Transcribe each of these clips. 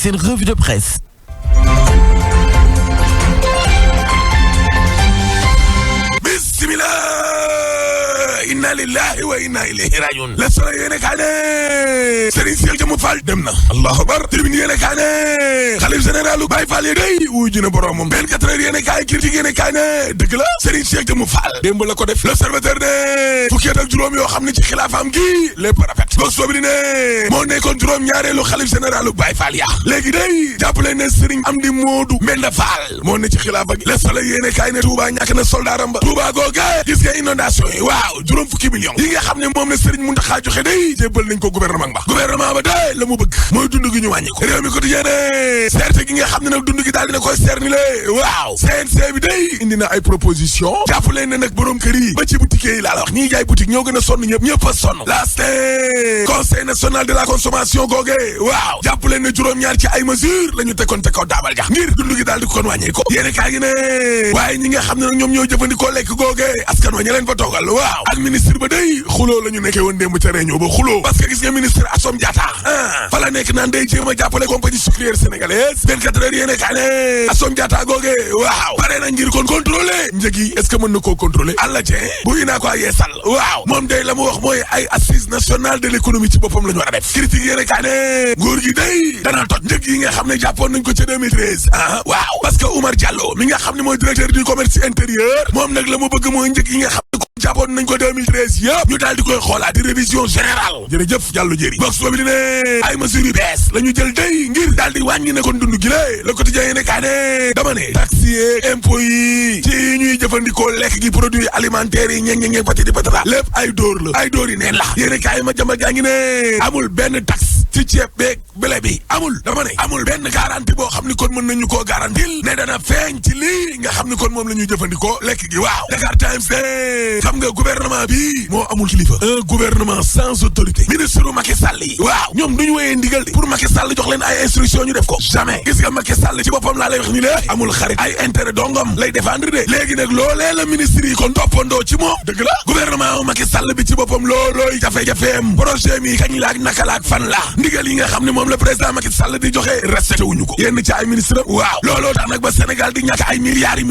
C'est une revue de presse. Inna lillahi wa inna ilayhi rajiun. Le Soleil yéene kaa ne Serigne Cheikh Jëmm Fall dem na. Allahu akbar. Tribune yéene kaa ne xalif général Baye Fall yi day wuy ji na boromam. 24 heures yéene kaa critique yéene kaa ne dëgg la Serigne Cheikh Jëmm Fall démb la ko def. L'Observateur ne fukki at ak juróom yoo xam ne ci xilaafaam gi lépp rafet. Vox Populi ne moo nekkoon juróom ñaareelu xalif général Baye Fall ya léegi day jàppale ne Serigne Amdi Modou Mbenda Fall moo ne ci xilaafa gi. Le Soleil yéene kaa ne Touba ñàkk na soldaaram ba. Touba googe gis nga inondation yi waaw juróom fukki millions yi nga xam ne moom la Serigne Mountakha joxe day jébbal nañ ko gouvernement ba day la mu bëgg mooy dund gi ñu wàññi ko. Réew mi quotidien ne seerte gi nga xam ne nag dund gi daal dina koy seer ni le waaw CNC bi day indi na ay proposition jàpp leen ne nag borom kër yi ba ci boutique yi laa la wax ñiy jaay boutique ñoo gën a sonn ñëpp a sonn. Laaste conseil national de la consommation googe waaw jàpp leen ne juróom-ñaar ci ay mesures la ñu tegoon te kaw daabal ja ngir dund gi daal di ko kon wàññi ko. yéene kaa gi ne waaye ñi nga xam ne nag ñoom ñoo jëfandikoo lekk googe askan wa ña leen fa toogal waaw ak ministre ba day xuloo la ñu nekkee woon démb ca réunion ba xuloo parce que gis nga ministre Assome Diatta fa la nekk naan day jéem a jàppale compagnie sucrière sénégalaise 24 heures yéene kaa ne Assome Diatta googe waaw pare na ngir kon contrôler njëg yi est-ce que mën na koo contrôler àlla cee bu inaa ko yeesal waaw moom day la mu wax mooy ay assise nationale de l'économie ci boppam la ñu war a def critique yéene kaa ne nguur gi day dana toj njëg yi nga xam ne jàppoon nañ ko ca 2013 waaw parce que Oumar Diallo mi nga xam ne mooy directeur du commerce intérieur moom nag la mu bëgg mooy njëg yi nga xam ne jàppoon nañ ko 2013 yëpp ñu daal di koy xoolaat di révision générale jërëjëf Diallo jëri Vox Populi ne ay mesures yu bees la ñu jël day ngir daal di wàññi ne kon dund gi lée Le Quotidien yi ne kaa ne dama ne taxes yi impôts yi ci ñuy jëfandikoo lekk gi produits alimentaires yi ñeeng pati di patata lépp ay dóor la ay dóor yi neen la yéene kaay ma jamba jaa ngi ne amul benn taxe ci ceeb beeg blé bi amul dama ne amul benn garantie boo xam ni kon mën nañu koo garantil ne dana feeñ ci lii nga xam ni kon moom la ñuy jëfandikoo lekk gi waaw Dakar Times xam nga gouvernement bi moo amul kilifa un gouvernement sans autorité ministre Macky Sall yi waaw ñoom duñu wéyee ndigal pour Macky Sall jox leen ay instruction ñu def ko jamais gis nga Macky Sall ci boppam laa lay wax ni lée amul xarit ay intérêt dongam lay défendre de léegi nag loolee la ministre yi kon toppandoo ci moom dëgg la gouvernement Macky Sall bi ci boppam loolooy jafe-jafeem projet mi kañ laak naka laak fan la ndigal yi nga xam ne moom la président Macky Sall di joxe respecté wuñu ko yenn ci ay ministre waaw looloo tax nag ba Sénégal di ñàkk ay milliards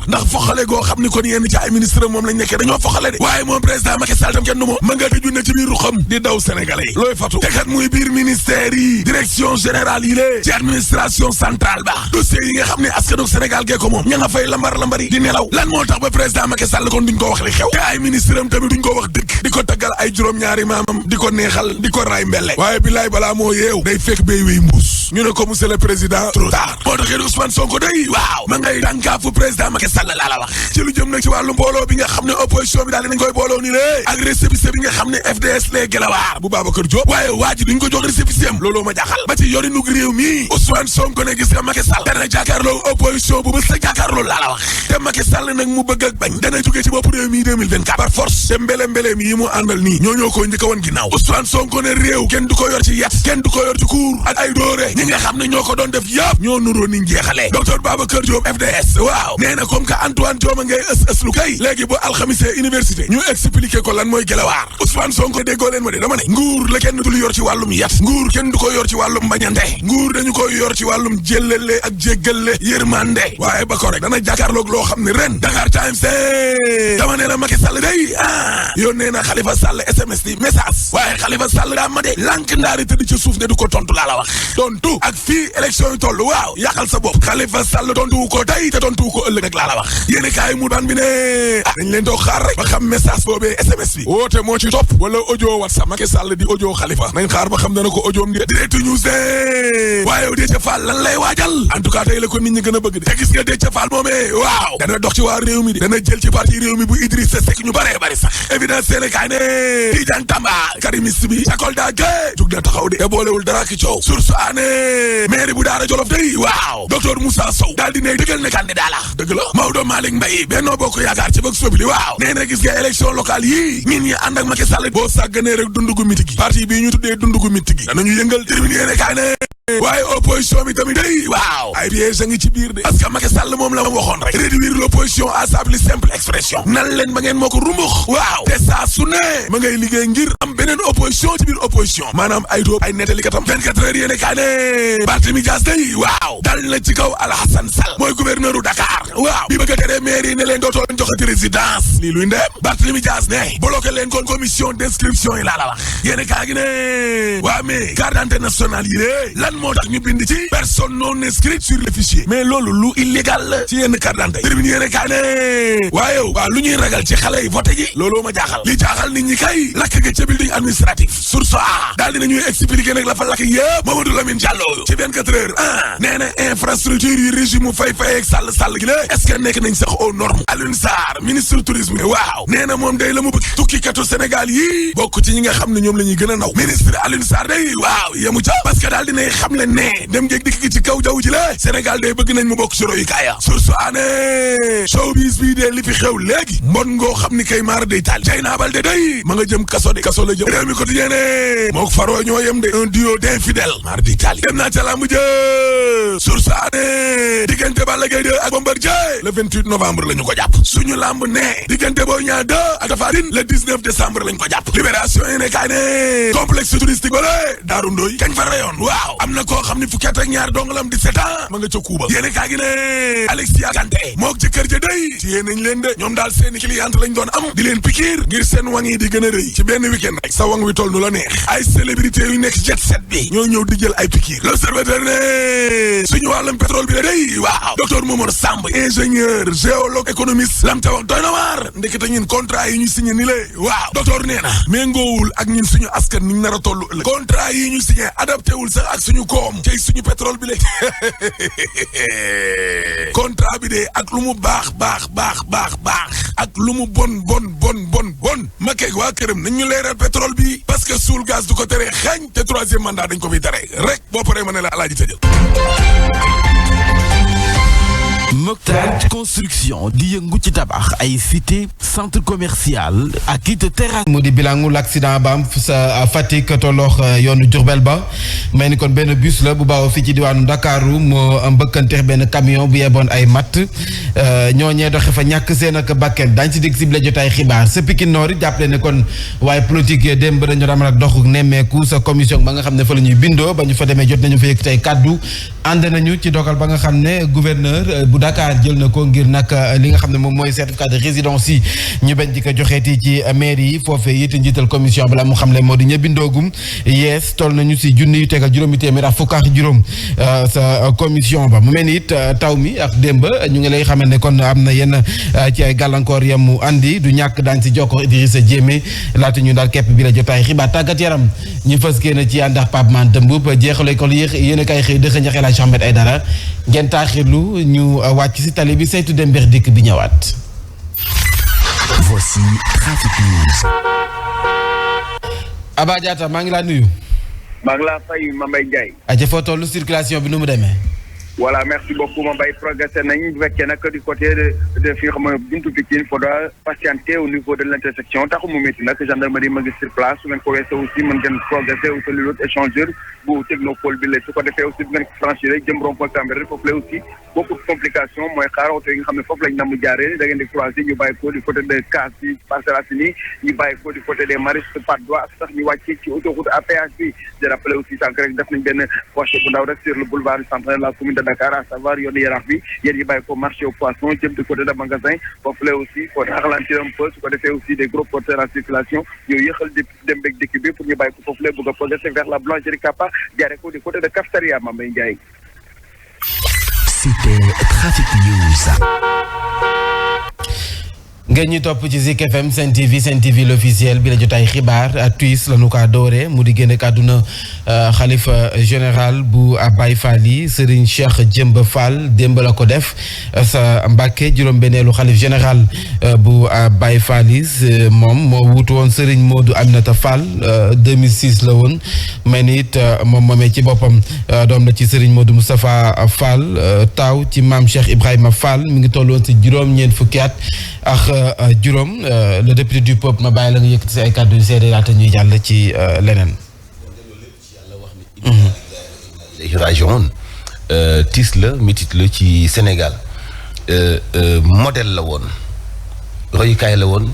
ndax foxale goo xam ni kon yenn ci ay ministre moom lañ nekkee dañoo foxale de waaye moom président Macky Sall tam kenn du moom ma nga tëju ne ci biir ruxam di daw sénégalais yi looy fatu te kat muy biir ministère yi direction générale yi lée ci administration centrale ba dossier yi nga xam ne askanu Sénégal gee ko moom ña nga fay lambar-lambari di nelaw lan moo tax ba président Macky Sall kon duñ ko wax li xew te ay ministre am tamit duñ ko wax dëgg di ko taggal ay juróom-ñaari maamam di ko neexal di ko raay mbelle waaye bilaay balaa moo yeew day fekk bay wéy mbuus ñu ne ko monsieur le président trop tard moo taxee Ousmane Sonko day waaw ma ngay dànkaafu président Macky Sall laa la wax ci lu jëm nag ci wàllu mbooloo bi nga xam ne opposition bi daal dinañ koy booloo ni lée ak récépissé bi nga xam ne FDS les Gelawaar bu Babacar Diop waaye waa ji duñ ko jox récépissé am looloo ma jaaxal ba ci yori nug réew mi Ousmane Sonko ne gis nga Macky Sall dana jàkkaarloo opposition bu bës la jàkkaarloo laa la wax te Macky Sall nag mu bëgg ak bañ dana jóge ci bopp réew mi 2024 par force te mbele-mbeleem yi mu àndal nii ñoo ko njëkk a woon ginnaaw Ousmane Sonko ne réew kenn du ko yor ci yat kenn du ko yor ci kuur ak ay doore ñi nga xam ne ñoo ko doon def yëpp ñoo nuroo niñ jeexalee docteur Babacar Diop FDS waaw nee na comme que Antoine Diome ngay ës lu kay léegi bu alxamisee université ñu expliqué ko lan mooy Gelawaar Ousmane Sonko déggoo leen ma de dama ne nguur la kenn dul yor ci wàllum yat nguur kenn du ko yor ci wàllum bañante nguur dañu ko yor ci wàllum jéllale ak jéggale yërmande waaye ba ko rek dana jàkkaarloog loo xam ne ren Dakar Times dama nee na Macky Sall day yónnee na Khalifa Sall SMS di message waaye Khalifa Sall daa ma de lànk ndaari tëdd ci suuf ne du ko tontu laa la wax tontu ak fii élection yi toll waaw yàqal sa bopp Khalifa Sall tontu ko tey te tontu ko ëllëg rek laa la wax yéene kaay mu daan bi ne dañ leen toog xaar rek ba xam message boobee SMS bi woote moo ci topp wala audio WhatsApp Macky Sall di audio Khalifa nañ xaar ba xam dana ko audioom di Direct News de waaye Déthié Fall lan lay waajal en tout cas tey la ko nit ñi gën a bëgg de te gis nga Déthié Fall moomee waaw dana dox ci waa réew mi de dana jël ci parti réew mi bu Idrissa Seck ñu baree bari sax évidence Sénégal ne Tidiane Tamba karimiste bi ca Kolda ge jug na taxaw de te boolewul dara ki coow source ané maire bu Daara Jolof day waaw docteur Moussa Sow daal di ne dëggal ne candidat la dëgg la Maodo Malick Mbaye Benno Bokk Yaakaar ci Vox Populi waaw nee na gis nga élection locale yii ñin ñi ànd ak Macky Sall boo sàgganee rek dundugu miti gi parti bii ñu tuddee dundugu miti gi danañu yëngal terminé yéene kaay ne waaye opposition bi tamit day waaw ay piège a ngi ci biir de parce que Macky Sall moom la waxoon rek réduire l'opposition à sa plus simple expression nan leen ba ngeen moo ko rumbux waaw te saa su ne ma ngay liggéey ngir am beneen opposition ci biir opposition maanaam ay dóob ay nettalikatam 24 heures yéene kaa ne Barthélémy Dias day waaw dal na ci kaw Alassane Sall mooy gouverneur u Dakar waaw bi bëgg a tere maire yi ne leen dootoo leen joxati résidence lii luy ndeem Barthélémy Dias ne bloqué leen kon commission d'inscription yi laa la wax yéene kaa gi ne waa mais carte d'identité nationale yi de lan moo tax ñu bind ci personne non inscrite sur le fichier mais loolu lu illégal la ci yenn carte d'identité tribune yéene kaa ne waaye waaw lu ñuy ragal ci xale yi voté ji looloo ma jaaxal li jaaxal nit ñi kay lakk ga ca building administratif source a daal dina ñuy expliquer nag la fa lakk yëpp Mamadou Lamine Diallo ci 24 heures nee na infrastructure yi régime fay ak sàll gi la est-ce que nekk nañ sax aux normes Alioune Sarr ministre tourisme waaw nee na moom day la mu bëgg tukkikatu Sénégal yi bokk ci ñi nga xam ne ñoom la ñuy gën a naw ministre Alioune Sarr day waaw yemu ca parce que daal dinay xam le ne dem ngeeg dikk gi ci kaw jaww ji la Sénégal day bëgg nañ mu bokk ci royukaaya source ané showbiz bii dee li fi xew léegi mbon ngoo xam ni kay maar day taal Dieyna Baldé day ma nga jëm kaso la jëm réew mi quotidien ne mook Faro ñoo yem de un duo d'infidèles maar day taal dem naa ca lamb jë source ané diggante Balla Gaye 2 ak Bombardier le 28 novembre la ñu ko jàpp suñu lamb ne diggante Boy Niang 2 ak Tapha Tine le 19 décembre lañ ko jàpp libération yi ne kaay ne complexe touristique bale Daaru Ndoy kañ fa rayoon waaw am na koo xam ne fukki at ak ñaar dongalam 17 ans ma nga ca Kuuba yéene kaa gi ne Alexia Kanté mook ci kër ja day ci yéen nañ leen de ñoom daal seeni cliente lañ doon am di leen pikiir ngir seen wang yi di gën a rëy ci benn week-end rek sa wang wi toll nu la neex ay célébrité yu nekk jet set bi ñoo ñëw di jël ay pikiir l'observateur ne suñu wàllum pétrole bi la day waaw docteur Momar Samb ingénieur géologue économiste lam ta wax doy na waar ndekete ñun contrat yi ñu signé ni lé waaw docteur nee na méngoowul ak ñun suñu askan niñ nar a toll ëllëg contrat yi ñu signé adapté wul sax ak suñu koom cay suñu pétrole bi la contrat bi de ak lu mu baax ak lu mu bon ma keeg waa këram nañ ñu leeral pétrole bi parce que suul gaz du ko tere xañ te troisième mandat dañ ko fi tere rek boo paree ma ne la alaaji tëjal Mokhtar construction di yëngu ci tabax ay cité centre commercial ak it terrasse. mu di bilangu l'accident ba am sa Fatick tolloox yoonu Diourbel ba mel ni kon benn bus la bu baaw fii ci diwaanu Ndakaaru moo mbëkkanteex benn camion bu yeboon ay matt ñooñee doxe fa ñàkk seen ak bakkan dañ ci dégg cible jotaay xibaar sa Pikine Nord it jàppale ne kon waaye politique démb dañu amal ak doxu nemmeeku sa commission ba nga xam ne fa la ñuy bindoo ba ñu fa demee jot nañu fa yëg tey kàddu ànd nañu ci dogal ba nga xam ne gouverneur bu Dakar jël na ko ngir nag li nga xam ne moom mooy certificat de résidence yi ñu bañ di ko joxeeti ci mairie yi foofee it njiital commission bala mu xam le moo di ña bindoogum yees toll nañu si junni yu tegal juróomi téeméer ak fukk ak juróom sa commission ba mu mel ni it taw mi ak démb ñu ngi lay xamal ne kon am na yenn ci ay gàllankoor yam mu andi du ñàkk daañ si jokko Idrissa Diémé laata ñu daal képp bi la jotaay xibaar tàggat yaram ñu fës kéena ci àndax Pape Man Demboup jeexale ko yéen a kay xëy dëxa njaxee la Ahmed Aïdara ngeen taaxirlu ñu wàcc si tali bi saytu dem mbeex dikk bi ñëwaat. Voici Trafic News. Aba Diatta maa ngi laa nuyu. maa ngi laa fay Mbaye Ndiaye. aja foo tollu circulation bi nu mu demee. voilà merci beaucoup Mbaye progressé nañ bu fekkee nag du côté de fi nga xam ne buntu Pikine il faudra patienter au niveau de l'intersection taxu mu métti nag gendarmerie ma ngi sur place su ngeen ko weesoo aussi mën ngeen progressé utali l'autre échangeur bu technopole bi la su ko defee aussi bu ngeen ko franchir jëm rond-point Cambérène foofu la aussi beaucoup de complications mooy xaar oto yi nga xam ne foofu lañ namm jaaree da ngeen di croiser ñu bàyyi ko du côté de Case bi Parcelles Assainies ñu bàyyi ko du côté des Maristes Patte d'Oie ak sax ñu wàcc ci autoroute à péage bi je rappelle aussi sànq rek def nañ benn poche bu ndaw rek sur le boulevard central de la commune de Dakar à savoir yoonu Yaraax bi yéen ñi bàyyi ko marché au poisson jëm du côté de magasin foofu la aussi faut ralentir un peu su ko defee aussi des gros porteurs en circulation ñoo yéexal di dem beeg dikk bi pour ñu bàyyi ko foofu la bëgg a progresser vers la boulangerie Kappa jaaree ko du côté de Cafetaria Mbaye Ndiaye. C'était Trafic News. ngeen ñi topp ci Zik FM Sen TV l'officiel bi la jotaay xibaar tuis la nu ko doore mu di génne kàdduna xalifa général bu Baye Fall yi Serigne Cheikh Jëmba Fall démb la ko def sa Mbàkke juróom-benneelu xalif général bu Baye Fall yi moom moo wuutu woon Serigne Modou Aminata Fall 2006 la woon mais ni it moom moomee ci boppam doom la ci Serigne Modou Moustapha Fall taaw ci maam Cheikh Ibrahima Fall mi ngi tolloon ci juróom-ñeent fukki at ak juróom le député du peuple ma bàyyi la nga yëkkati si ay kàddu yu seede laata ñuy jàll ci leneen. rajon tiis la métit la ci Sénégal modèle la woon royukaay la woon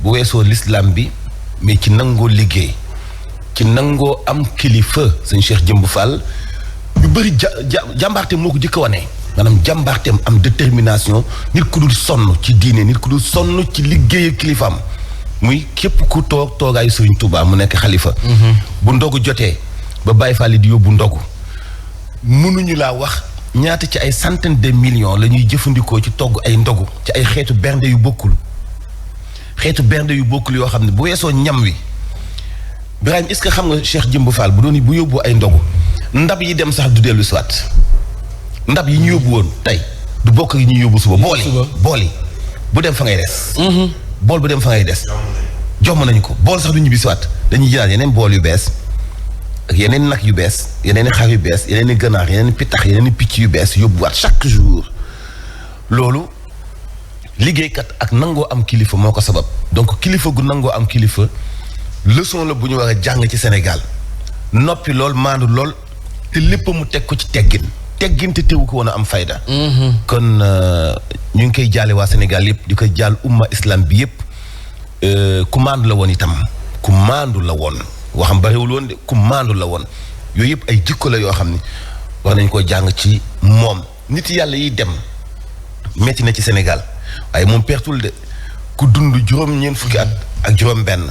bu weesoo l'islam bi mais ci nangoo liggéey ci nangoo am kilifa sëñ Cheikh Jëmb Fall yu bëri jàmbaarteem moo ko jëkk a wane maanaam jàmbaarteem am détermination nit ku dul sonn ci diine nit ku dul sonn ci liggéey ak kilifaam muy képp ku toogaayu Sëriñ Tuubaa mu nekk xalifa bu ndogu jotee ba Baay Faal yi di yóbbu ndogu mënuñu laa wax ñaata ci ay centaine de millions la ñuy jëfandikoo ci togg ay ndogu ci ay xeetu bernde yu bokkul yoo xam ne bu weesoo ñam wi Birahim est-ce que xam nga Cheikh Jëmb Fall bu yóbbu ay ndogu ndab yi dem sax du dellu siwaat ndab yi ñu yóbbu woon tey du bokk yi ñu yóbbu suba bool yi bu dem fa ngay des bool bu dem fa ngay des jomm nañu ko bool sax du ñibbi siwaat dañuy jëlaat yeneen bool yu bees ak yeneen nag yu bees yeneen xar yu bees yeneen ganaar yeneen pitax yeneen picc yu bees yóbbuwaat chaque jour loolu liggéeykat ak nangoo am kilifa moo ko sabab donc kilifa gu nangoo am kilifa leçon la bu ñu war a jàng ci Sénégal noppi lool maandu lool te lépp mu teg ko ci teggin te teewu ko woon a am fayda kon ñu ngi koy jaale waa Sénégal yëpp di koy jaal umma islam bi yëpp ku maandu la woon itam ku maandu la woon waxam bariwul woon de ku maandu la woon yooyu yëpp ay jikko la yoo xam ni war nañ ko jàng ci moom nit yàlla yi dem metti na ci Sénégal waaye moom pertul de ku dund juróom-ñeent fukki at ak juróom-benn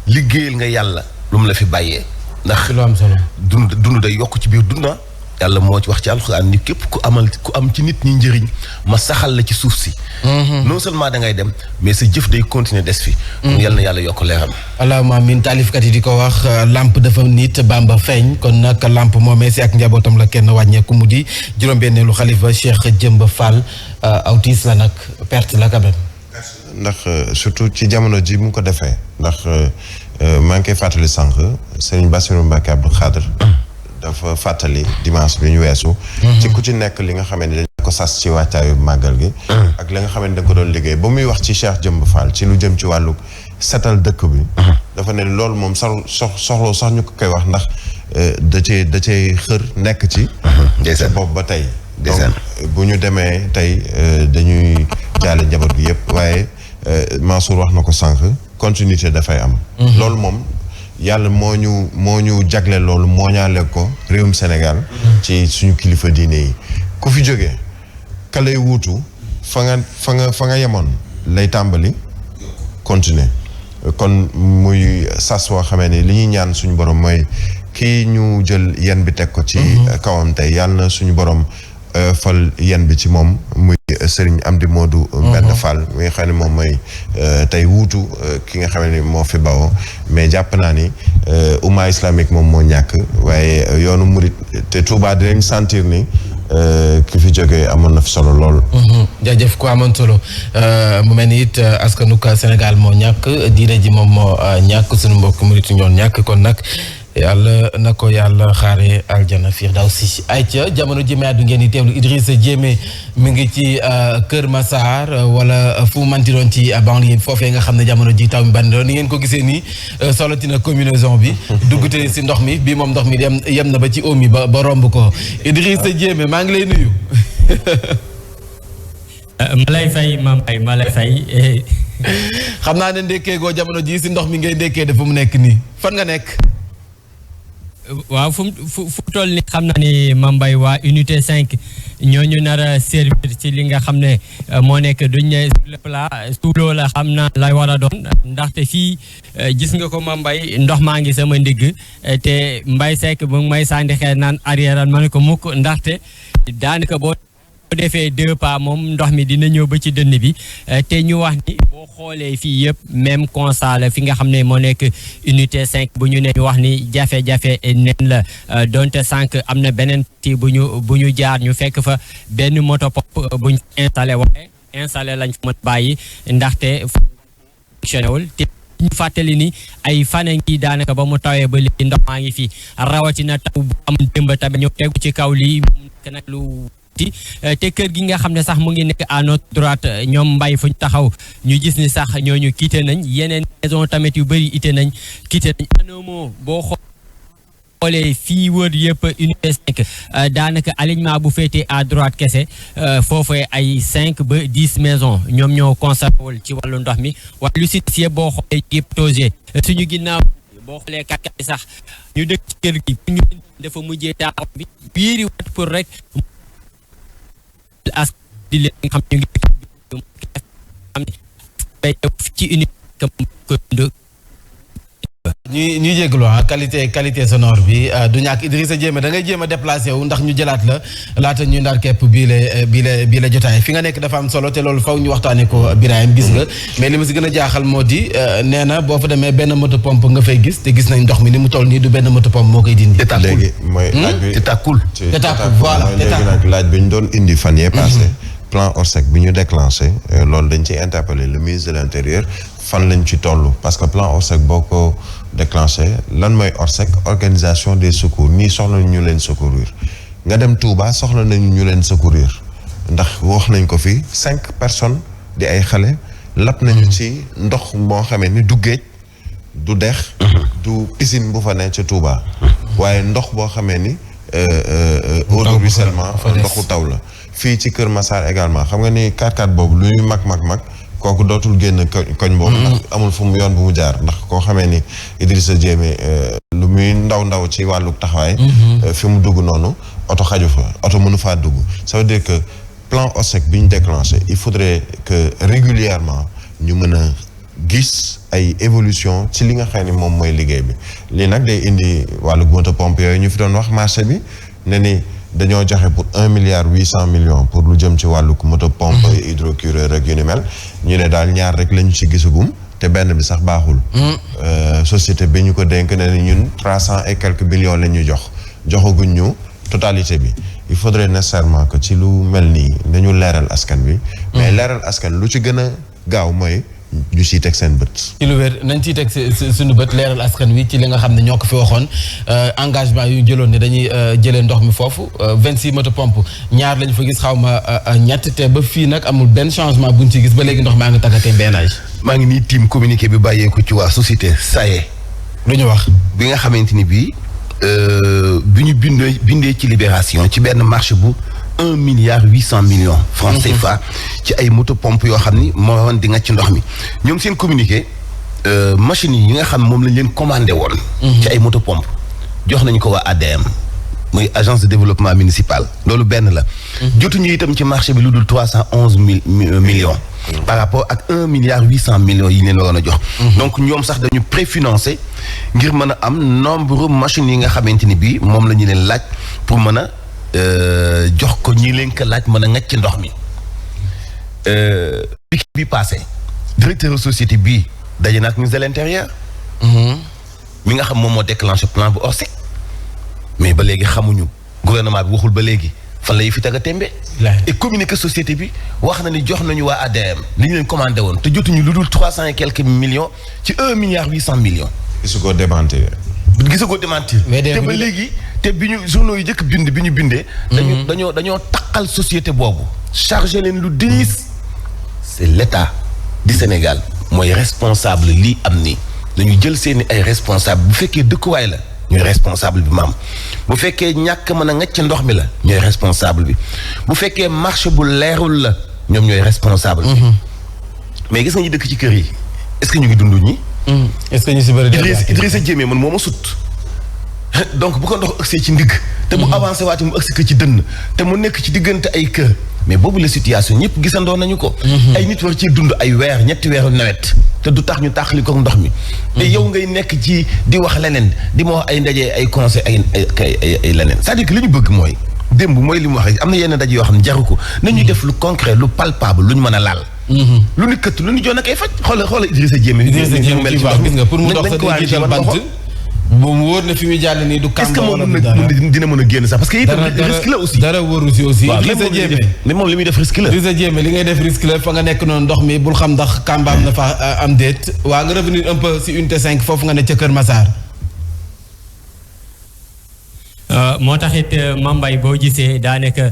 liggéeyal nga yàlla lu mu la fi bàyyee ndax lu am solo dund day yokk ci biir dunda yàlla moo ci wax ci alxuraan ni képp ku am ci nit ñi njëriñ ma saxal la ci suuf si non seulement da ngay dem mais sa jëf day continuer des fi mu yàlla na yàlla yokk leeram allahumma amiin taalifkat yi di ko wax lamp dafa nit Bamba feeñ kon nag lamp moomee si ak njabootam la kenn wàññeeku mu di juróom-benneelu xalifa Cheikh Jëmb Fall autis la nag perte la quand même ndax surtout ci jamono ji mu ko defee ndax maa ngi koy fàttali sànq Serigne Bassirou Mbacké Abdou Khadre dafa fàttali dimanche bi ñu weesu ci ku ci nekk li nga xamante ne dañ ko sas ci wàccaayu màggal gi ak li nga xamante da ko doon liggéey ba muy wax ci Cheikh Jëmb Fall ci lu jëm ci wàllu setal dëkk bi dafa ne loolu moom soxloo sax ñu ko koy wax ndax da cee xër nekk ci boobu ba tey donc bu ñu demee tey dañuy jaale njaboot gi yëpp waaye Mansour wax na ko sànq continuité dafay am loolu moom yàlla moo ñu jagle loolu moo ñaale ko réewum Sénégal ci suñu kilifa diine yi ku fi jógee ka lay wuutu fa nga yemoon lay tàmbali continuer kon muy sas woo xamee ni li ñuy ñaan suñu borom mooy kii ñu jël yen bi teg ko ci kawam tey yàlla na suñu borom fal yen bi ci moom muy Serigne Amdi Modou Mbend Fall mi nga xam ne moom mooy tey wuutu ki nga xam ne moo fi bawoo mais jàpp naa ni umma islamique moom moo ñàkk waaye yoonu murit te Touba dinañ sentir ni ki fi jógee amoon na fi solo lool. jaajëf ko amoon solo mu mel ni it askanu Sénégal moo ñàkk diine ji moom moo ñàkk suñu mbokk murit ñoon ñàkk kon nag yàlla na ko yàlla xaare aljana firdawsi ay ca jamono ji may àddu ngeen di teewlu Idrissa Diémé mi ngi ci Kër Massar wala fu manti doon ci banlieue foofee nga xam ne jamono ji taw mi bandi doon ni ngeen ko gisee nii solotina combinaison bi duggute si ndox mi bii moom ndox mi yem na ba ci omi ba romb ko Idrissa Diémé maa ngi lay nuyu ma lay fay ma lay fay xam naa ne ndekkee goo jamono ji si ndox mi ngay ndekkee dafa mu nekk nii fan nga nekk waaw fu toll ni xam naa ni Mambay waa unité 5 ñooñu nar a servir ci li nga xam ne moo nekk duñ ne sur le plat sous l'eau la xam naa lay war a doon ndaxte fii gis nga ko Mambay ndox maa ngi sama ndigg te Mbaye Seck bu may sànni xeer naan arrière ma ne ko mukk ndaxte daanaka boo defee 2 pas moom ndox mi dina ñëw ba ci dënn bi te ñu wax ni boo xoolee fii yëpp même constat la fi nga xam ne moo nekk unité 5 bu ñu ne ñu wax ni jafe-jafe neen la donte sànq am na beneen ti bu ñu jaar ñu fekk fa benn moto pompe bu ñu installé lañ fa mën bàyyi ndaxte fonctionné wul te ñu fàttali ni ay fan ngi daanaka ba mu tawee ba léegi ndox maa ngi fi rawatina taw bu am démb tamit ñu tegu ci kaw lii nekk nag lu te kër gi nga xam ne sax mu ngi nekk à notre droite ñoom mbay fu ñu taxaw ñu gis ni sax ñooñu quitté nañ yeneen maison tamit yu bëri quitté nañ anomo boo xoolee fii wër yëpp unité 5 daanaka alignement bu féetee à droite kese foofee ay 5 ba 10 maisons ñoom ñoo constaté wul ci wàllu ndox mi waaye lu si yëpp boo xoolee yëpp tosé suñu ginnaaw boo xoolee kàkkat yi sax ñu dëkk ci kër gi ñu dafa mujjee taaw bi biiri wat pour rek as di leen nga xam ñu ngi xam ci unité ñuy jégalu qualité sonore bi du ñàkk Idrissa Diémé da ngay jéem a déplacé wu ndax ñu jëlaat la laata ñuy ndar képp bii la jotaay fi nga nekk dafa am solo te loolu faw ñu waxtaanee ko Birahim gis nga mais li ma si gën a jaaxal moo di nee na boo fa demee benn moto pompe nga fay gis te gis nañ ndox mi ni mu toll nii du benn moto pompe moo koy dindi. léegi mooy laaj bi Tétacool voilà mooy léegi nag laaj bi ñu doon indi fan yee passé plan Orsec bi ñu déclenché loolu dañ ciy interpellé le ministre de l'Intérieur fan lañ ci toll parce que plan Orsec boo ko déclenché lan mooy Orsec organisation des secours ñii soxla nañu ñu leen secourir nga dem Touba soxla nañu ñu leen secourir ndax wax nañ ko fi 5 personnes di ay xale lap nañu ci ndox moo xamee ni du géej du dex du piscine bu fa ne ca Touba waaye ndox boo xamee ni eau de ruissellement ndoxu taw la fii ci Kër Massar également xam nga ni 4x4 boobu lu ñuy mag kooku dootul génn koñ boobu ndax amul fu mu yoon bu mu jaar ndax koo xamee ni Idrissa Diémé lu muy ndaw ci wàllu taxawaay fi mu dugg noonu oto xaju fa oto mënu faa dugg ça veut dire que plan Orsec bi ñu déclenché il faudrait que régulièrement ñu mën a gis ay évolution ci li nga xam ne moom mooy liggéey bi lii nag day indi wàllu moto pompe yooyu ñu fi doon wax marché bi ne ni dañoo joxe pour 1,8 milliard pour lu jëm ci wàllu moto pompe hydrocureur rek yu ni mel ñu ne daal ñaar rek lañu ci gisagum te benn bi sax baaxul société bi ñu ko dénk ne ni ñun 300 et quelques millions la ñu joxaguñ ñu totalité bi il faudrait nécessairement que ci lu mel nii dañu leeral askan bi mais leeral askan lu ci gën a gaaw mooy ñu siy teg seen bët. ci lu wér nañ ciy teg suñu bët leeral askan wi ci li nga xam ne ñoo ko fi waxoon engagement yu jëloon ne dañuy jëlee ndox mi foofu 26 moto pompe ñaar lañu fa gis xaw ma ñett te ba fii nag amul benn changement buñ ci gis ba léegi ndox maa ngi tàggatee benage. maa ngi nii team communiqué bi bàyyeeku ci waa société SAE. lu ñu wax. bi nga xamante ni bii bi ñu bindee ci Libération ci benn marché bu 1,8 milliard francs CFA ci ay moto pompe yoo xam ni moo woon di nga ci ndox mi ñoom seen communiqué machines yi nga xam moom lañ leen commandé woon. ci ay moto pompe jox nañu ko waa ADM muy agence de développement municipal loolu benn la. jotuñu itam ci marché bi lu dul 311 millions. par rapport ak 1,8 milliard yi ñu leen waroon a jox. donc ñoom sax dañu préfinancé ngir mën a am nombre machines yi nga xamante ni bii moom la ñu leen laaj pour mën a. jox ko ñi leen ko laaj mën a ngacc ndox mi bi passé directeur société bii daje na ak ministre de l'intérieur mi nga xam moom moo déclenché plan bu Orsec mais ba léegi xamuñu gouvernement bi waxul ba léegi fan lay fi taga tembe et communiqué société bi wax na ni jox nañu waa ADM li ñu leen commandé woon te jotuñu lu dul 300 et quelques millions ci 1,8 milliard. gisu ko démentir. te ba léegi te bi ñu journaux yi jëkk bind bi ñu bindee. dañoo taqal société boobu. chargé leen lu diis. c'est l'État du Sénégal mooy responsable lii am nii dañu jël seeni ay responsable bu fekkee dëkkuwaay la ñooy responsable bi maam bu fekkee ñàkk mën a ngacc ndox mi la ñooy responsable bi bu fekkee marché bu leerul la ñoom ñooy responsable bi mais gis nga ñu dëkk ci kër yi est-ce que ñu ngi dund ñi est-ce que ñu si bëri Idrissa Diémé man moo ma sut donc bu ko ndox ëgsee ci ndigg te bu avancé waati mu ëgsi ko ci dënn te mu nekk ci diggante ay kër mais boobu la situation ñëpp gisandoo nañu ko ay nit war ci dund ay weer ñetti weeru nawet te du tax ñu tàqali ko ndox mi te yow ngay nekk ci di wax leneen di ma wax ay ndaje ay conseil ay leneen c'est-à-dire que li ñu bëgg mooy démb mooy li mu wax rek am na yenn ndaje yoo xam ne jaru ko nañuy def lu concret lu palpable lu ñu mën a laal lu ñu këtt lu ñu joon a koy faj xoola Idrissa Diémé gis nga pour mu dox sa digital bant bu mu wóor na fi muy jàll nii du kàmb wala du dara est-ce que moom dina mën a génn sax parce que itam risque la aussi dara wóoru si aussi Idrissa Diémé mais moom li muy def risque la Idrissa Diémé li ngay def risque la fa nga nekk noonu ndox mi bul xam ndax kàmbaam na fa am déet waa nga revenir un peu si unité 5 foofu nga ne ca Kër Massar moo taxit Mambay boo gisee daanaka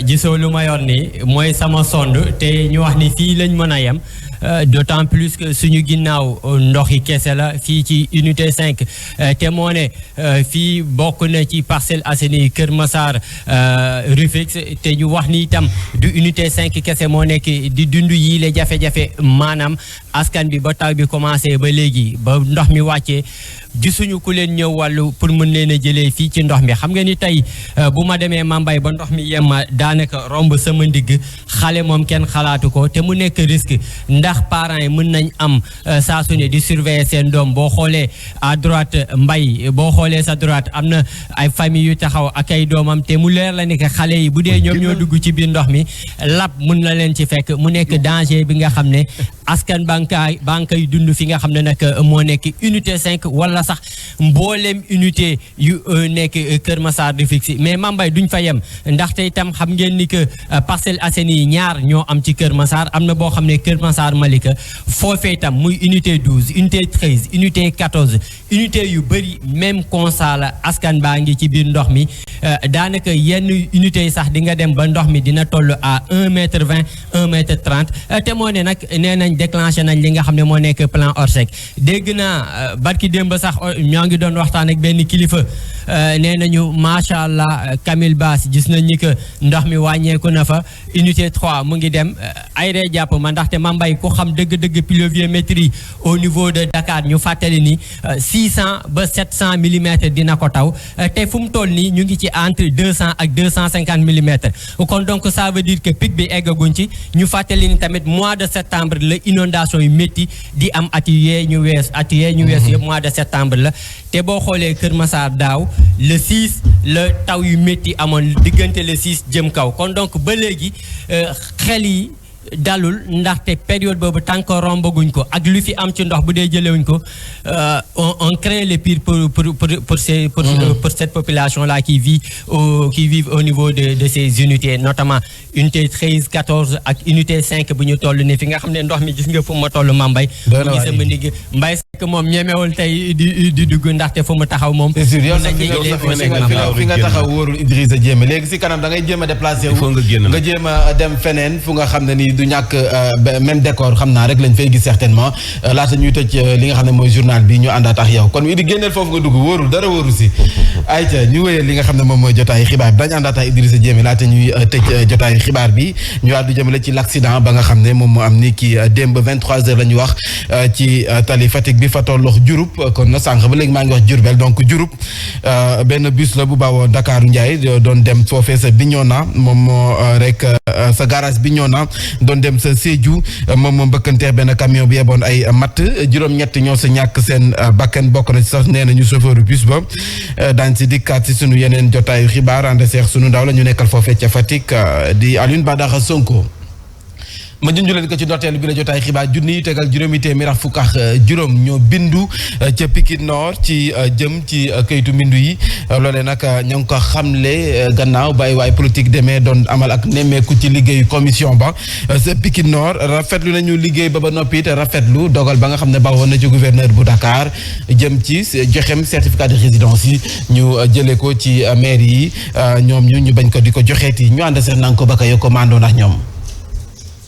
gisoo lu ma yor ni mooy sama sonde te ñu wax ni fii lañ mën a yem d'autant plus que suñu ginnaaw ndox yi kese la fii ci unité 5 te moo ne fii bokk na ci Parcelles Assainies Kër Massar Rufisque te ñu wax ni itam du unité 5 kese moo nekk di dund yi le jafe-jafe maanaam askan bi ba taw bi commencé ba léegi ba ndox mi wàccee gisuñu ku leen ñëw wàllu pour mën leen a jëlee fii ci ndox mi xam nga ni tey bu ma demee Mambay ba ndox mi yemma daanaka romb sama ndigg xale moom kenn xalaatu ko te mu nekk risque ndax parents yi mën nañ am saa su ne di surveiller seen doom boo xoolee à droite mbay boo xoolee sa droite am na ay famille yu taxaw ak ay doomam te mu leer la ne que xale yi bu dee ñoom ñoo dugg ci biir ndox mi lab mën na leen ci fekk mu nekk danger bi nga xam ne askan bankay dund fi nga xam ne nag moo nekk unité 5 wala sax mboolem unité yu nekk Kër Massar Rufisque mais Mambay duñ fa yem ndaxte itam xam ngeen ni que Parcelles Assainies ñaar ñoo am ci Kër Massar am na boo xam ne Kër Massar Malika foofee itam muy unité 12 unité 13 unité 14 unité yu bëri même constat la askan baa ngi ci biir ndox mi daanaka yenn unité yi sax di nga dem ba ndox mi dina toll à 1m20 1m30 te moo ne nag nee nañ déclenché nañ li nga xam ne moo nekk plan Orsec dégg naa barki démb sax ñoo ngi doon waxtaan ak benn kilifa nee nañu macha allah Camille Bass gis nañ ni que ndox mi wàññeeku na fa unité 3 mu ngi dem ay ree jàpp ma ndaxte Mambay ku xam dëgg-dëgg pluviométrie au niveau de Dakar ñu fàttali ni 600 ba 700 millimètres dina ko taw te fu mu toll nii ñu ngi ci entre 200 ak 250 millimètres kon donc ça veut dire que pic bi eggaguñ ci ñu fàttali ni tamit mois de septembre la inondation yu métti di am at ñu wees yëpp mois de septembre la te boo xoolee Kër Massar daaw le 6 la taw yu métti amoon diggante le 6 jëm kaw kon donc ba léegi xel yi dalul ndaxte période boobu tant que rombaguñ ko ak lu fi am ci ndox bu dee jëlewuñ ko on craint le pire pour cette population là qui vit au niveau de ces unités notamment unité 13 14 ak unité 5 bu ñu toll ni fi nga xam ne ndox mi gis nga fu ma toll Mambay mu ngi sama ndigg Mbay Seck moom ñemewul tey di dugg ndaxte fu mu taxaw moom c'est sûr yow fi nga taxaw wóorul Idrissa Diémé léegi si kanam da ngay jéem a déplacé wu nga jéem a dem feneen fu nga xam ne ni du ñàkk même décor xam naa rek lañ fay gis certainement laata ñuy tëj li nga xam ne mooy journal bi ñu àndaat ak yow kon Idi génneel foofu nga dugg wóorul dara wóoru si ayca ñu wéyal li nga xam ne moom mooy jotaayu xibaar bi dañu àndaat ak Idrissa Diémé laata ñuy tëj jotaayu xibaar bi ñu àddu jëmale ci l'accident ba nga xam ne moom moo am ni ki démb 23h la ñu wax ci tali Fatick bi fa tollox Diouroup kon na sànq ba léegi maa ngi wax Diourbel donc Diouroup benn bus la bu bawoo Dakar Ndiaye doon dem foofee sa Bignona moom moo rek sa garage Bignona doon dem sa Sédhiou moom moo mbëkkanteex benn camion bi yeboon ay matt juróom-ñett ñoo sa ñàkk seen bakkan bokk na ci sax nee nañu chauffeur bus ba daañ si dikkaat si sunu yeneen jotaayu xibaar ànd seex sunu ndaw la ñu nekkal foofee ca Fatick di Alioune Badara Sonko ma junj leen ko ci ndorteel bi la jotaay xibaar junni yu tegal juróomi téeméer ak fukk ak juróom ñoo bindu ca Pikine Nord ci jëm ci kayitu mbindu yi loolee nag ñoo ngi ko xamle gannaaw ba ay waay politique demee doon amal ak nemmeeku ci liggéeyu commission ba sa Pikine Nord rafetlu nañu liggéey ba noppi te rafetlu dogal ba nga xam ne bawoon na ci gouverneur bu Dakar jëm ci joxem certificat de résidence yi ñu jëlee ko ci maire yi ñoom ñu bañ ko di ko joxeeti ñu ànd seet nanga ko ba ka yo commando ndax ñoom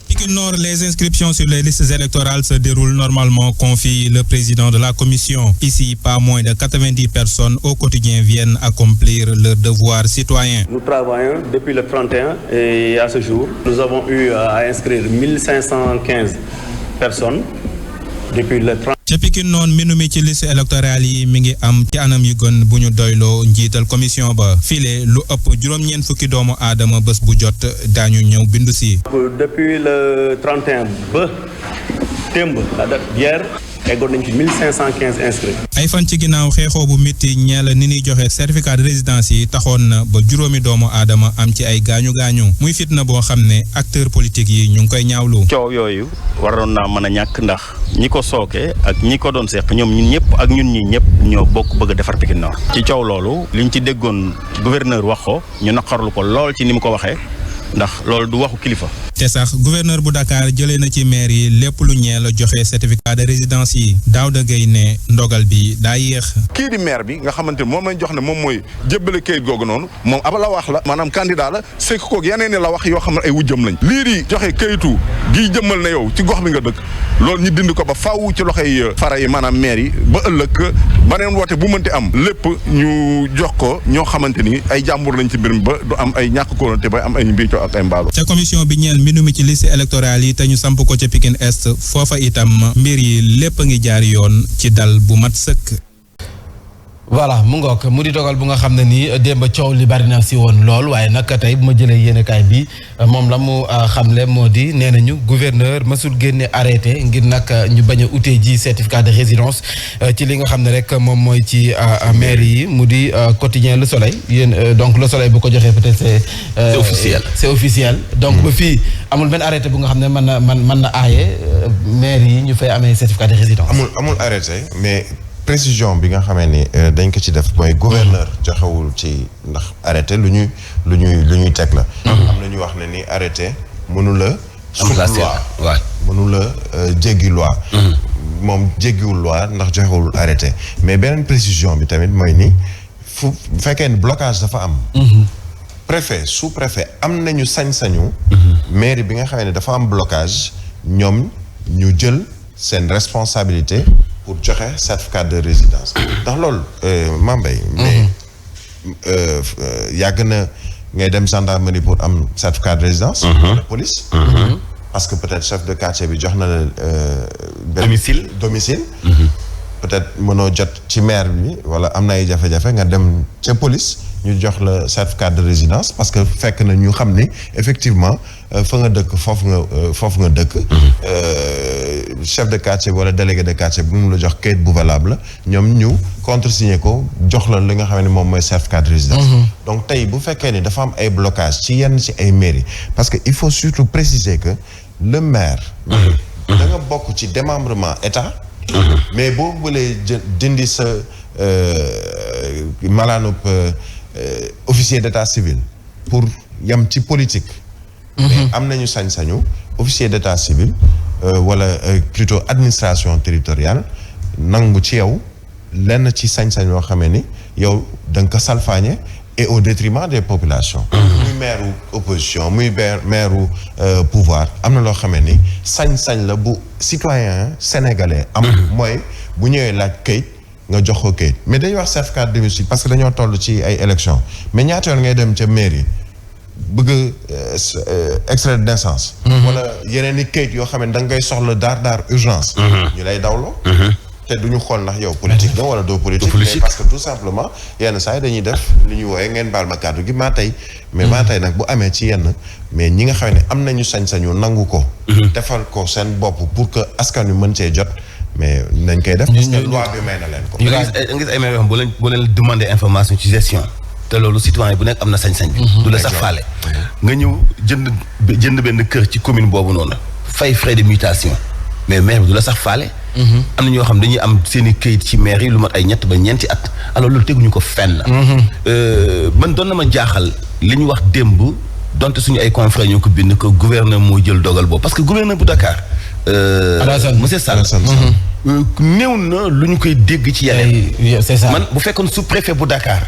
Pikine Nord, les inscriptions sur les listes électorales se déroulent normalement, confie le président de la commission. Ici, pas moins de 90 personnes au quotidien viennent accomplir leur devoir citoyen. Nous travaillons depuis le 31 et à ce jour, nous avons eu à inscrire 1515 personnes depuis le 30. ca Pikine noonu mbindu mi ci liste électorale yi mi ngi am ci anam yu gën bu ñu doyloo njiital commission ba file lu ëpp juróom-ñeent fukki doomu aadama bés bu jot daañu ñëw bindu si. Depuis le 31 ba démb la date hier eggoon nañ ci 1515 inscrits. ay fan ci ginnaaw xeexoo bu métti ñeel ni ñuy joxe certificat de résidence yi taxoon na ba juróomi doomu aadama am ci ay gaañu-gaañu muy fitna boo xam ne acteur politique yi ñu ngi koy ñaawlu. coow yooyu waroon naa mën a ñàkk ndax ñi ko sooke ak ñi ko doon seq ñoom ñun ñëpp ak ñun ñi ñëpp ñoo bokk bëgg a defar Pikine Nord. ci coow loolu liñ ci déggoon gouverneur wax ko ñu naqarlu ko lool ci ni mu ko waxee ndax loolu du waxu kilifa. te sax gouverneur bu Dakar jëlee na ci maire yi lépp lu ñeel joxe certificat de résidence yi Daouda Gueye ne ndogal bi daa yéex. kii di maire bi nga xamante ni moom lañ jox ne moom mooy jébbale kayit googu noonu moom aba la wax la maanaam candidat la sekk koog yeneen ni la wax yoo xam ne ay wujjam lañ lii di joxe kayitu gi jëmmal na yow ci gox bi nga dëkk loolu ñu dind ko ba faaw ci loxoy fara yi maanaam maire yi ba ëllëg baneen woote bu mënti am lépp ñu jox ko ñoo xamante ni ay jàmbur lañ ci mbir mi ba du am ay ñàkk kóolante ba am ay mbiicoo ak ay mbaalo. ca commission bi ñeel mbindu mi ci liste électorale yi te ñu samp ko ca Pikine Est foofa itam mbir yi lépp a ngi jaar yoon ci dal bu mat sëkk. voilà mu ngoog mu di dogal bu nga xam ne nii démb coow li bari na si woon lool waaye nag tey bu ma jëlee yéenekaay bi moom la mu xamle moo di nee nañu gouverneur mësul génne arrêté ngir nag ñu bañ a utee ji certificat de résidence ci li nga xam ne rek moom mooy ci maire yi mu di quotidien Le Soleil yéen donc Le Soleil bu ko joxee peut-être c'est officiel. c'est officiel donc ba fii amul benn arrêté bu nga xam ne mën na aaye maire yi ñu fay amee certificat de résidence. amul arrêté mais. précision bi nga xamee ni dañ ko ci def mooy gouverneur joxewul ci ndax arrêté lu ñuy teg la. am na ñu wax ne ni arrêté mënu la. sous loi mënu la jéggi loi. moom jéggiwul loi ndax joxewul arrêté mais beneen précision bi tamit mooy ni fu fekkee ni blocage dafa am. préfet sous préfet am nañu sañ-sañu. mairie bi nga xamee ne dafa am blocage ñoom ñu jël seen responsabilité. pour joxe certificat de résidence ndax loolu Mambay mais yàgg na ngay dem gendarmerie pour am certificat de résidence wala police parce que peut-être chef de quartier bi jox na la domicile peut-être mënoo jot ci maire bi wala am na ay jafe-jafe nga dem ca police ñu jox la certificat de résidence parce que fekk na ñu xam ni effectivement fa nga dëkk foofu nga dëkk chef de quartier wala délégué de quartier bu mu la jox kayit bu valable ñoom ñu contresigné ko jox la li nga xam ne moom mooy certificat de résidence donc tey bu fekkee ni dafa am ay blocage ci yenn ci ay mairie parce que il faut surtout préciser que le maire da nga bokk ci démembrement état mais boo bëlee dindi sa malaanub officier d'état civil pour yam ci politique mais am nañu sañ-sañu officier d'état civil wala plutôt administration territoriale nangu ci yow lenn ci sañ-sañ yoo xamee ni yow da nga ko salfaañe et au détriment des populations muy maire opposition muy maire pouvoir am na loo xamee ni sañ-sañ la bu citoyen sénégalais am mooy bu ñëwee laaj kayit nga jox ko kayit mais dañuy wax certificat de domicile parce que dañoo toll ci ay élections mais ñaata yoon ngay dem ca mairie bëgg extrait de naissance wala yeneen i kayit yoo xam ne da ngay soxla daar urgence ñu lay dawloo te duñu xool ndax yow politique la wala doo politique mais parce que tout simplement yenn saa yi dañuy def li ñuy wooyee ngeen baal ma kàddu gi maa tey nag bu amee ci yenn mais ñi nga xam ne am nañu sañ-sañu nangu ko defal ko seen bopp pour que askan wi mën cee jot mais nañ koy def parce que loi bi may na leen ko nga gis ay may wax boo leen demander information ci gestion te loolu citoyen bu nekk am na sañ-sañ bi du la sax faale nga ñëw jënd benn kër ci commune boobu noonu fay frais de mutation mais maire bi du la sax faale am na ñoo xam dañuy am seen i këyit ci maire yi lu mat ay ñett ba ñeenti at alors loolu teguñu ko fenn man doon na ma jaaxal li ñu wax démb donte suñu ay confrères ñoo ko bind que gouverneur moo jël dogal boobu parce que gouverneur bu Dakar monsieur Sall néew na lu ñu koy dégg ci yeneen c'est ça man bu fekkoon sous-préfet bu Dakar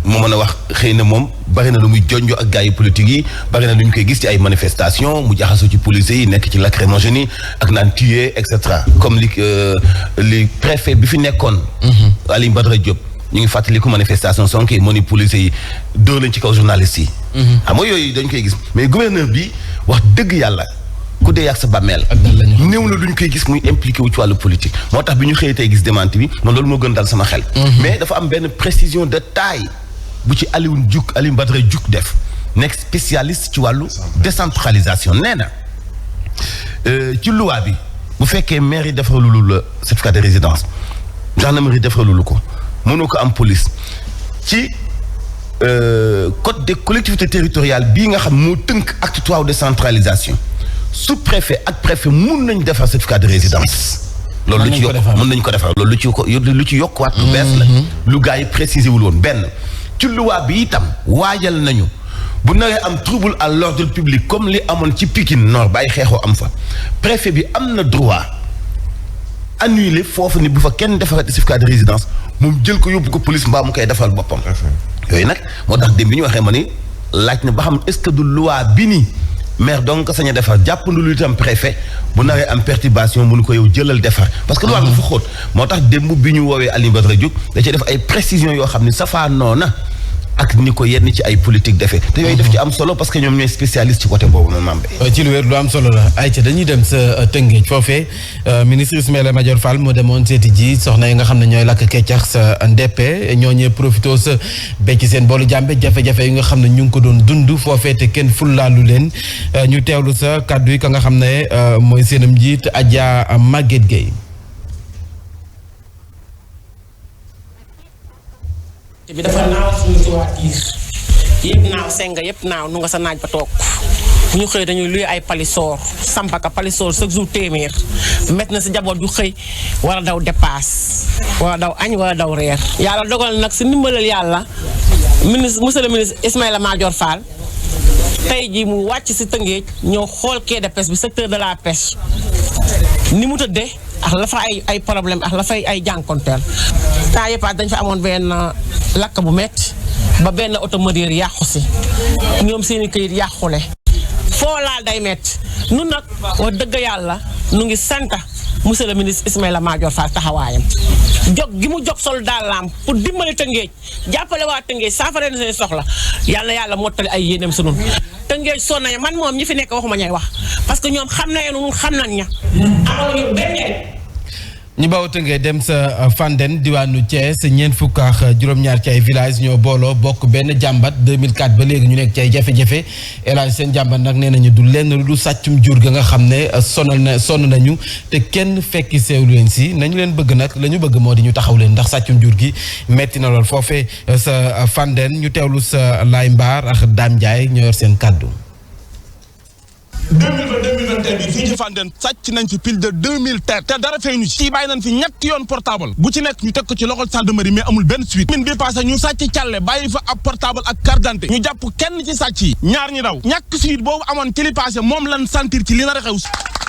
moo mën a wax xëy na moom bari na lu muy jonjo ak gars yi politique yi bari na lu ñu koy gis ci ay manifestation mu jaxasoo ci police yi nekk ci lacrymogène yi ak naan tuer et cetera comme li préfet bi fi nekkoon Aliou Badara Diop ñu ngi fàttali ko manifestation sonk yi moo ni police yi dóor lañ ci kaw journaliste yi xam nga yooyu dañ koy gis mais gouverneur bi wax dëgg yàlla ku dee yàgg sa bàmmeel néew na lu ñu koy gis muy impliqué wu ci wàllu politique moo tax bi ñu xëyee tey gis démenti bi man loolu moo gën dal sama xel mais dafa am benn précision de taille bu ci Aliou Badara Diouk def nekk spécialiste ci wàllu décentralisation nee na ci loi bi bu fekkee maire yi defaralulu la certificat de résidence gendarmerie defaralulu ko mënoo ko am police ci code des collectivités territoriales bii nga xam moo tënk acte 3 de décentralisation sous-préfet ak préfet mun nañ defar certificat de résidence loolu lu ci yokk mën nañ ko defar loolu lu ci yokkuwaat lu bees la lu gars yi précisé wul woon benn ci loi bi itam waajal nañu bu naree am trouble à l'ordre public comme li amoon ci Pikine Nord ba ay xeexoo am fa préfet bi am na droit annuler foofu ni bu fa kenn defar certificat de résidence moom jël ko yóbbu ko police mbaa mu koy defal boppam yooyu nag moo tax dem bi ñu waxee ma ni laaj na ba xam est-ce que du loi bi ni maire donc sañ a defar jàppandu lu itam préfet bu naree am perturbation mënu ko yow jëlal defar parce que lu dafa xóot moo tax démb bi ñu woowee Alioune Badara Diouf da cee def ay précisions yoo xam ne safaanoo na ak ni ko yenn ci ay politique defee te yooyu def ci am solo parce que ñoom ñooy spécialiste ci côté boobu noonu Mambé. ci lu wér lu am solo la ayca dañuy dem sa Tëngéej foofee ministre Ismaïla Madior Fall moo demoon seeti ji soxna yi nga xam ne ñooy lakk keccax sa ndeppe ñooñee profité sa becc seen boolu jàmbe jafe-jafe yi nga xam ne ñu ngi ko doon dund foofee te kenn fullaalu leen ñu teewlu sa kàddu yi ka nga xam ne mooy seenam njiit Adja Maguette Gueye. bi dafa naaw suñu toiture yëpp naaw senga yëpp naaw nu nga sa naaj ba toog bu ñu xëy dañuy luy ay palisoor sampaka palisoor chaque jour téeméer met na si jaboot ju xëy war a daw dépasse war a daw añ war a daw reer yàlla dogal nag si ndimbalal yàlla monsieur le ministre Ismaïla Madior Fall tey ji mu wàcc si Tëngéej ñëw xool quai de pêche bi secteur de la pêche ni mu tëddee ak la fa ay problème ak la fay ay jànkonteel temps yëpp dañ fa amoon benn lakk bu metti ba benn automobile yàqu si ñoom seeni këyit yàqule foo laal day metti nun nag wax dëgg yàlla nu ngi sant monsieur le ministre Ismaïla Madior Fall taxawaayam jog gi mu jog sol daalaam pour dimbali Tëngéej jàppale waa Tëngéej saafara na seen soxla yàlla mottali ay yéeneem su nun Tëngéej sonn nañu man moom ñi fi nekk waxuma ñay wax parce que ñoom xam nañu nun xam nañ ña amuñu benn ñu baw Tëngéej dem sa Fandène diwaanu Thiès ñeent fukk ak juróom-ñaar ci ay village ñoo booloo bokk benn jàmbat 2004 ba léegi ñu nekk ci ay jafe-jafe elage seen jàmbat nag nee nañu du lenn lu sàccum jur ga nga xam ne sonn nañu te kenn fekki seewlu leen si nañu leen bëgg nag la ñu bëgg moo di ñu taxaw leen ndax sàccum jur gi metti na lool foofee sa Fandène ñu teewlu sa Laay Mbaar ak Dame Ndiaye ñoo yor seen kàddu 2021 bi fii ci Fandène sàcc nañ fi pile de 2000 terres te dara fay ñu ci bàyyi nañ fi ñetti yoon portable bu ci nekk ñu teg ko ci loxol gendarmerie mais amul benn suite min bi passé ñu sàcc càlle bàyyi fa ab portable ak carte d'identité ñu jàpp kenn ci sàcc yi ñaar ñi daw ñàkk suite boobu amoon ci li passé moom lan sentir ci li nar a xew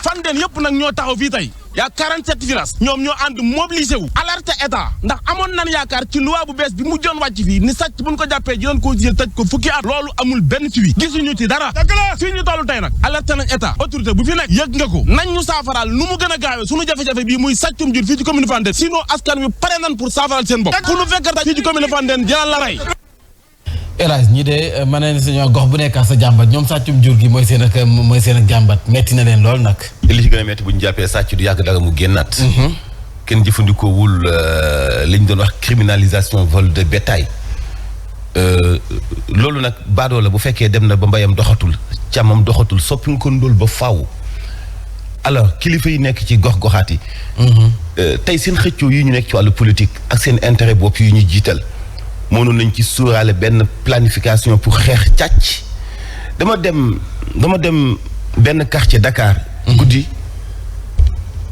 Fandène yëpp nag ñoo taxaw fii tey yaa 47 villages ñoom ñoo ànd mobilisé wu alerte état ndax amoon nan yaakaar ci loi bu bees bi mujjoon wàcc fii ni sàcc buñ ko jàppee dinañ ko jël tëj ko fukki at loolu amul benn suivi gisuñu ci dara dëgg la fii ñu tollu tey nag alerte nañ état autorité bu fi nekk yëg nga ko nañ ñu saafaraal nu mu gën a gaawee suñu jafe-jafe bii muy sàccum jur fii ci commune Fandène sinon askan wi pare nañ pour saafaral seen bopp fu nu fekk fii ci commune Fandène dina la rey Elage ñi de mën na suñu gox bu nekk sa jàmbat ñoom sàccum jur gi mooy seen ak jàmbat metti na leen lool nag. li ci gën a metti bu ñu jàppee sàcc du yàgg dara mu génnaat. kenn jëfandikoowul li ñu doon wax criminalisation vol de bétail loolu nag baadoo la bu fekkee dem na ba mbayam doxatul càmmam doxatul soppi nga ko ndóol ba faaw. alors kilifa yi nekk ci gox-goxaat yi. tey seen xëccoo yi ñu nekk ci wàllu politique ak seen intérêt bopp yi ñu jiital. mënoon nañ ci suuraale benn planification pour xeex càcc dama dem benn quartier Dakar. guddi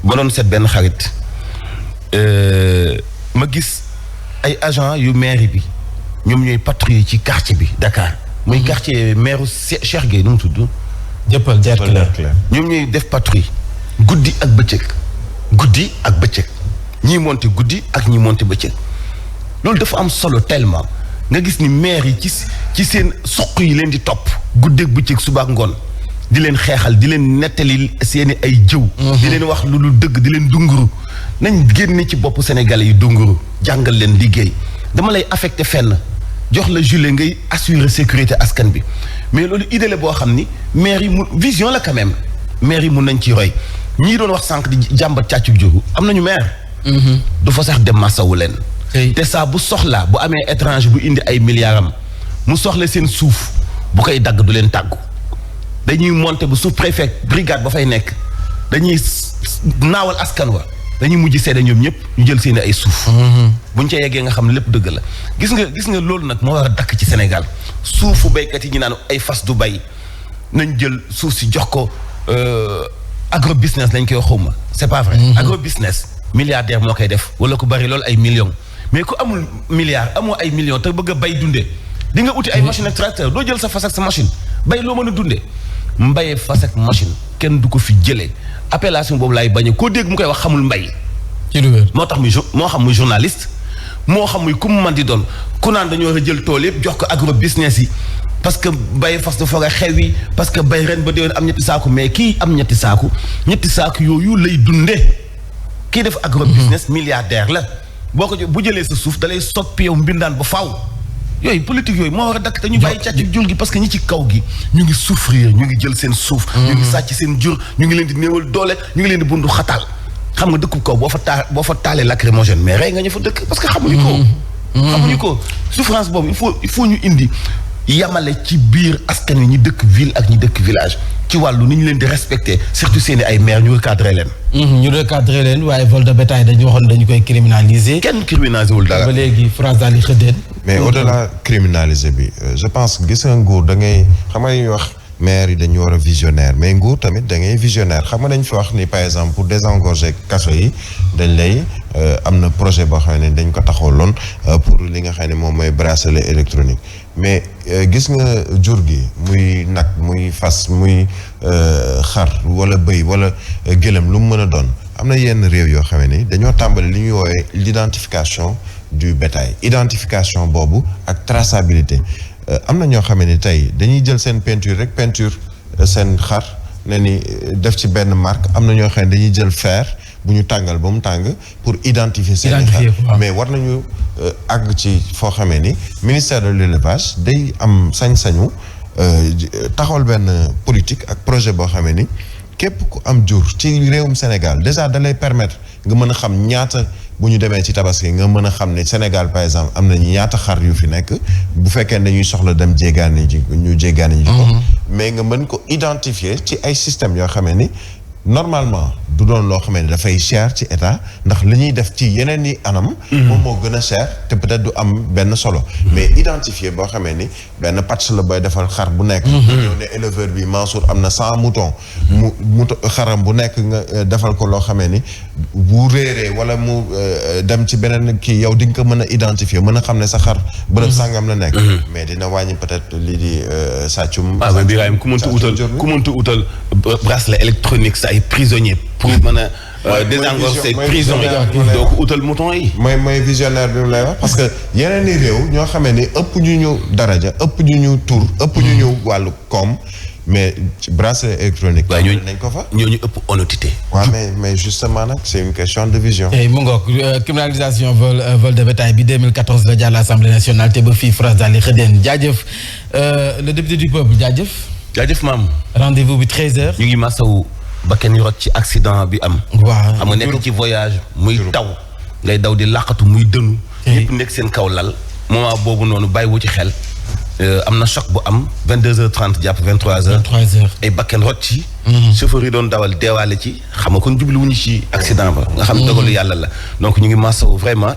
ba doon seet benn xarit ma gis ay agent yu mairie bi ñoom ñooy patrouiller ci quartier bi Dakar. muy quartier maire Cheikh Gueye nu mu tudd. jëppal ñoom ñooy def patrouille guddi ak bëccëg ñii monte guddi ak ñii monte bëccëg. loolu dafa am solo tellement nga gis ni maire yi ci seen suq yi leen di topp guddeeg bëccëg suba ak ngoon di leen xeexal di leen nettali seeni ay jëw. di leen wax lu dëgg di leen dunguru nañ génne ci bopp Sénégalais yi dunguru jàngal leen liggéey dama lay affecté fenn jox la gilet ngay assurer sécurité askan bi mais loolu idée la boo xam ni maire yi mu vision la quand même maire yi mun nañ ci roy ñii doon wax sànq di jàmbat càccu juru am nañu maire. du fa sax dem masawu leen. te saa bu soxlaa bu amee étranger bu indi ay milliards am mu soxla seen suuf bu koy dagg du leen tàggu dañuy monter bu sous-préfet brigade ba fay nekk dañuy naawal askan wa dañuy mujj seede ñoom ñëpp ñu jël seen ay suuf. buñ ca yeggee nga xam ne lépp dëgg la gis nga loolu nag moo war a dakk ci Sénégal suufu béykat yi ñu naan ay fas du bay nañ jël suuf si jox ko agro business lañ koy xawma c'est pas vrai. agro business milliardaire moo koy def wala ku bari loolu ay millions. mais ku amul milliard amoo ay millions te bëgg a bay dundee di nga uti ay machine ak tracteur doo jël sa fas ak sa machine bay loo mën a dundee mbayee fas ak machine kenn du ko fi jëlee appellation boobu laay bañee koo dégg mu koy wax xamul mbay. ci lu wér moo tax moo xam muy journaliste moo xam muy ku mu mën di doon ku naan dañoo war a jël tool yëpp jox ko agro business yi parce que bay fas dafa nga xew yi parce que bay ren ba déwén am ñetti saaku mais kii am ñetti saaku yooyu lay dunde kii def agro business milliardaire la boo ko bu jëlee sa suuf dalay soppi yow mbindaan ba faaw yooyu politique yooyu moo war a dakk te ñu bàyyi càcc jul gi parce que ñi ci kaw gi ñu ngi souffrir ñu ngi jël seen suuf ñu ngi sàcc seen jur ñu ngi leen di néewal doole ñu ngi leen di bundu xataal xam nga dëkku kaw boo fa taalee lacrymogène mais rey nga ñu fa dëkk parce que xamuñu ko souffrance boobu il faut ñu indi yamale ci biir askan wi ñi dëkk ville ak ñi dëkk village ci wàllu ni ñu leen di respecté surtout seeni ay maire ñu recadré leen. waaye vol de bétail dañu waxoon dañu koy criminaliser. kenn criminalisé wul dara. ba léegi France daal di xëddeen. mais au-delà criminaliser bi je pense gis nga nguur da ngay xam nga ñuy wax maire yi dañu war a visionnaire mais nguur tamit da ngay visionnaire xam nga dañ fi wax ni par exemple pour désengorger kaso yi dañ lay am na projet boo xam ne dañ ko taxawaloon pour li nga xam ne moom mooy bracelet électronique mais gis nga jur gi muy nag muy fas muy xar wala bëy wala gëlëm lu mu mën a doon am na yenn réew yoo xam ne dañoo tàmbali li ñuy woowee l'identification du bétail identification boobu ak traçabilité am na ñoo xam ne tey dañuy jël seen peinture seen xar ne ni def ci benn marque am na ñoo xam ne dañuy jël fer bu ñu tàngal ba mu tàng pour identifier seen xar mais war nañu àgg ci foo xamee ni ministère de l'élevage day am sañ-sañu taxawal benn politique ak projet boo xamee ni képp ku am jur ci réewum Sénégal déjà da lay permettre nga mën a xam ñaata bu ñu demee ci tabaski nga mën a xam ne Sénégal par exemple am na ñaata xar yu fi nekk bu fekkee dañuy soxla dem jéggaani ji ko mais nga mën ko identifier ci ay systèmes yoo xamee ni normalement du doon loo xamee ni dafay cher ci état ndax li ñuy def ci yeneen yi anam moom moo gën a cher te peut-être du am benn solo mais identifier boo xamee ni benn patch la booy defal xar bu nekk ñëw ne éleveur bi Mansour am na 100 moutons mouton xaram bu nekk nga defal ko loo xamee ni bu réeree wala mu dem ci beneen kii yow di nga ko mën a identifier mën a xam ne sa xar bërëb sàngam la nekk mais dina wàññi peut-être lii di sàccum Birahim ku mënta utal bracelet électronique sa ay prisonnier pour mën a désengorger prison yi doo ko utal mouton yi mooy visionnaire bi mu lay wax parce que yeneen i réew ñoo xamee ni ëpp ñu daraja ëpp ñu tur ëpp ñu wàllu koom mais bracelet électronique waaye nañ ko fa ñooñu ëpp honnêteté waaw mais justement nag c'est une question de vision mu ngoog criminalisation vol de bétail bi 2014 la jàll Assemblée nationale te ba fii France daal di xëddeen jaajëf le député du peuple jaajëf maam rendez-vous bi 13h ñu ngi masawu ba kenn rot ci accident bi am xam nga nekk ci voyage muy taw ngay daw di làqatu muy dënu ñëpp nekk seen kaw lal moment boobu noonu bàyyiwu ci xel am na choc bu am 22h30 jàpp 23h ay bakken rot ci chauffeur yi doon dawal deewaale ci xam nga kon jubluwuñu ci accident ba nga xam dogalu yàlla la donc ñu ngi masawu vraiment